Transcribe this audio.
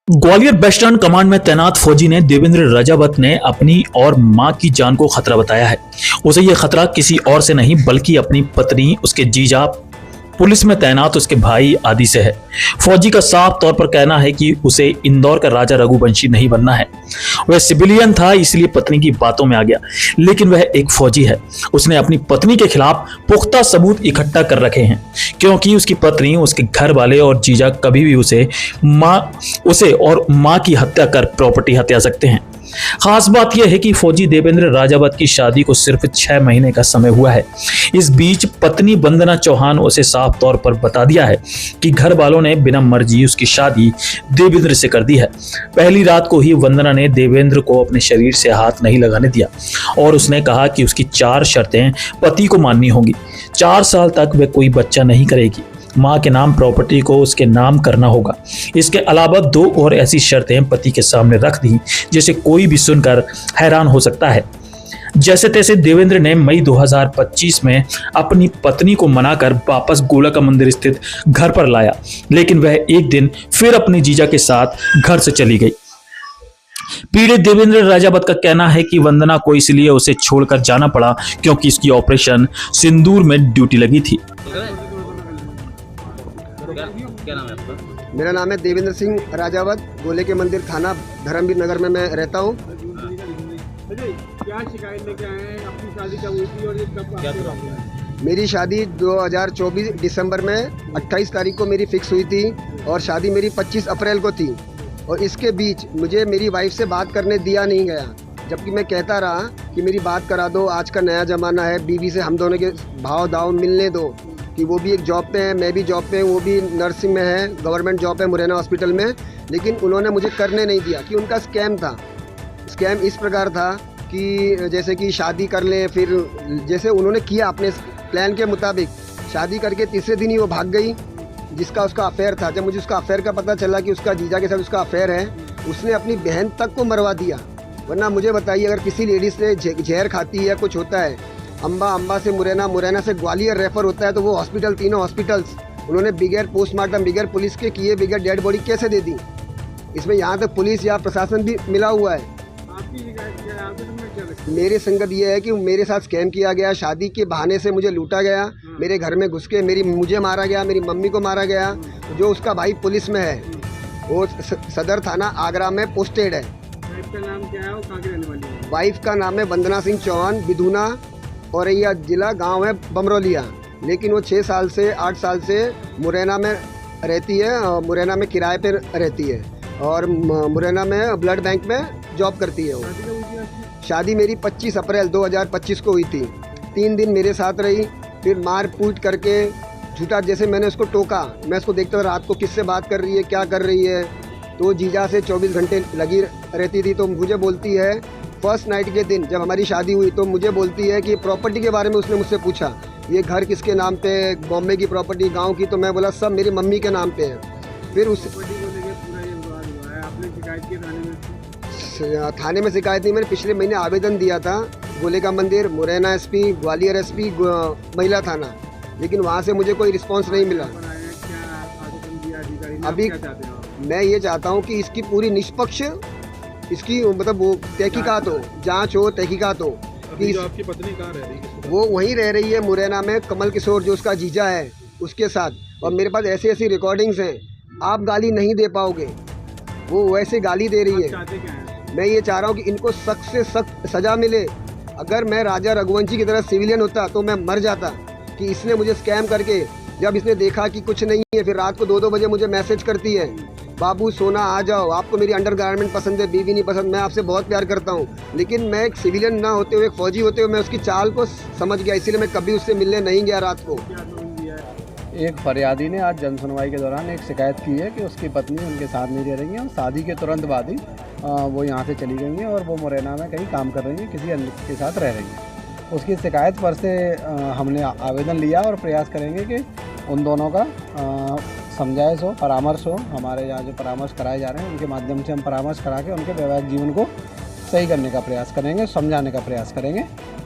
Gwalior western command में तैनात फौजी ने देवेंद्र रजावत ने अपनी और मां की जान को खतरा बताया है। उसे यह खतरा किसी और से नहीं बल्कि अपनी पत्नी, उसके जीजा, पुलिस में तैनात उसके भाई आदि से है। फौजी का साफ तौर पर कहना है कि उसे इंदौर का राजा रघुवंशी नहीं बनना है। वह सिविलियन था, इसलिए पत्नी की बातों में आ गया, लेकिन वह एक फौजी है। उसने अपनी पत्नी के खिलाफ पुख्ता सबूत इकट्ठा कर रखे हैं, क्योंकि उसकी पत्नी, उसके घर वाले और जीजा कभी भी उसे और मां की हत्या कर प्रॉपर्टी हत्या सकते हैं। खास बात यह है कि फौजी देवेंद्र राजावत की शादी को सिर्फ 6 महीने का समय हुआ है। इस बीच पत्नी वंदना चौहान उसे साफ तौर पर बता दिया है कि घर वालों ने बिना मर्जी उसकी शादी देवेंद्र से कर दी है। पहली रात को ही वंदना ने देवेंद्र को अपने शरीर से हाथ नहीं लगाने दिया और उसने कहा कि उसकी 4 शर्तें पति को माननी होंगी। 4 साल तक वह कोई बच्चा नहीं करेगी। मां के नाम प्रॉपर्टी को उसके नाम करना होगा। इसके अलावा 2 और ऐसी शर्तें पति के सामने रख दी जिसे कोई भी सुनकर हैरान हो सकता है। जैसे तैसे देवेंद्र ने मई 2025 में अपनी पत्नी को मनाकर वापस गोलका मंदिर स्थित घर पर लाया, लेकिन वह एक दिन फिर अपनी जीजा के साथ घर से चली गई। पीड़ित देवेंद्र राजावत का कहना है कि वंदना को इसलिए उसे छोड़कर जाना पड़ा क्योंकि इसकी ऑपरेशन सिंदूर में ड्यूटी लगी थी। क्या नाम है आपका? मेरा नाम है देवेंद्र सिंह राजावत। गोले के मंदिर थाना धर्मवीर नगर में मैं रहता हूँ। क्या शिकायत लेके आए हैं? अपनी शादी कब हुई थी और ये कब क्या आपके हुआ है? मेरी शादी 2024 दिसंबर में 28 तारीख को मेरी फिक्स हुई थी और शादी मेरी 25 अप्रैल को थी। और इसके बीच मुझे मेरी वाइफ से बात करने दिया नहीं गया, जबकि मैं कहता रहा कि मेरी बात करा दो, आज का नया ज़माना है, बीवी से हम दोनों के भाव दाव मिलने दो, कि वो भी एक जॉब पे है, मैं भी जॉब पे हूँ, वो भी नर्सिंग में है, गवर्नमेंट जॉब है मुरैना हॉस्पिटल में। लेकिन उन्होंने मुझे करने नहीं दिया कि उनका स्कैम था। स्कैम इस प्रकार था कि जैसे कि शादी कर लें, फिर जैसे उन्होंने किया अपने प्लान के मुताबिक, शादी करके तीसरे दिन ही वो भाग गई, जिसका उसका अफेयर था। जब मुझे उसका अफेयर का पता चला कि उसका जीजा के साथ उसका अफेयर है, उसने अपनी बहन तक को मरवा दिया। वरना मुझे बताइए, अगर किसी लेडीज़ से जहर खाती है या कुछ होता है, अम्बा से मुरैना, मुरैना से ग्वालियर रेफर होता है, तो वो हॉस्पिटल, तीनों हॉस्पिटल्स उन्होंने बिगैर पोस्टमार्टम, बिगैर पुलिस के किए, बिगैर डेड बॉडी कैसे दे दी? इसमें यहाँ तक पुलिस या प्रशासन भी मिला हुआ है। आपकी शिकायत क्या है? आपके तुमने क्या रखा? मेरी संगत ये है कि मेरे साथ स्कैम किया गया, शादी के बहाने से मुझे लूटा गया, मेरे घर में घुस के मुझे मारा गया, मेरी मम्मी को मारा गया। जो उसका भाई पुलिस में है, वो सदर थाना आगरा में पोस्टेड है। वाइफ का नाम क्या है? वो कहाँ की रहने वाली है? वाइफ का नाम है वंदना सिंह चौहान, बिधुना औरैया जिला, गांव है बमरौलिया। लेकिन वो 6 साल से 8 साल से मुरैना में रहती है, और मुरैना में किराए पर रहती है, और मुरैना में ब्लड बैंक में जॉब करती है। वो शादी कब हुई थी आपकी? शादी मेरी 25 अप्रैल 2025 को हुई थी। 3 दिन मेरे साथ रही, फिर मार पीट करके झूठा, जैसे मैंने उसको टोका, मैं उसको देखता था रात को किससे बात कर रही है, क्या कर रही है। तो जीजा से 24 घंटे लगी रहती थी। तो मुझे बोलती है, फर्स्ट नाइट के दिन जब हमारी शादी हुई, तो मुझे बोलती है कि प्रॉपर्टी के बारे में उसने मुझसे पूछा, ये घर किसके नाम पे है, बॉम्बे की प्रॉपर्टी, गांव की? तो मैं बोला सब मेरी मम्मी के नाम पे है। फिर उस प्रॉपर्टी को लेके पूरा ये विवाद हुआ है। आपने शिकायत की थाने में? थाने में शिकायत नहीं, मैंने पिछले महीने आवेदन दिया था गोलेका मंदिर, मुरैना एसपी, ग्वालियर एसपी, महिला थाना, लेकिन वहाँ से मुझे कोई रिस्पांस नहीं मिला। पर आए हैं, क्या आवेदन दिया अधिकारी ने? अभी आप क्या चाहते हो आप? मैं ये चाहता हूँ कि इसकी पूरी निष्पक्ष, इसकी मतलब वो तहकीकात हो, जांच हो, तहकीकात हो कि जो आपकी पत्नी कहाँ रह रही है? वो वहीं रह रही है मुरैना में, कमल किशोर जो उसका जीजा है उसके साथ। और मेरे पास ऐसी ऐसी रिकॉर्डिंग्स हैं, आप गाली नहीं दे पाओगे, वो वैसे गाली दे रही आप है। चाहते क्या हैं? मैं ये चाह रहा हूँ कि इनको सख्त से सख्त सज़ा मिले। अगर मैं राजा रघुवंशी की तरह सिविलियन होता तो मैं मर जाता, कि इसने मुझे स्कैम करके, जब इसने देखा कि कुछ नहीं है, फिर रात को 2-2 बजे मुझे मैसेज करती है, बाबू सोना आ जाओ, आपको मेरी अंडरगारमेंट पसंद है, बीवी नहीं पसंद, मैं आपसे बहुत प्यार करता हूँ। लेकिन मैं एक सिविलियन ना होते हुए, एक फौजी होते हुए, मैं उसकी चाल को समझ गया, इसीलिए मैं कभी उससे मिलने नहीं गया रात को। क्या समझ दिया है? एक फरियादी ने आज जनसुनवाई के दौरान एक शिकायत की है कि उसकी पत्नी उनके साथ नहीं रह रही है और शादी के तुरंत बाद ही वो यहाँ से चली गई हैं और वो मुरैना में कहीं काम कर रही हैं, किसी अन्य के साथ रह रही हैं। उसकी शिकायत पर से हमने आवेदन लिया और प्रयास करेंगे कि उन दोनों का समझाइश हो, परामर्श हो। हमारे यहाँ जो परामर्श कराए जा रहे हैं उनके माध्यम से हम परामर्श करा के उनके वैवाहिक जीवन को सही करने का प्रयास करेंगे, समझाने का प्रयास करेंगे।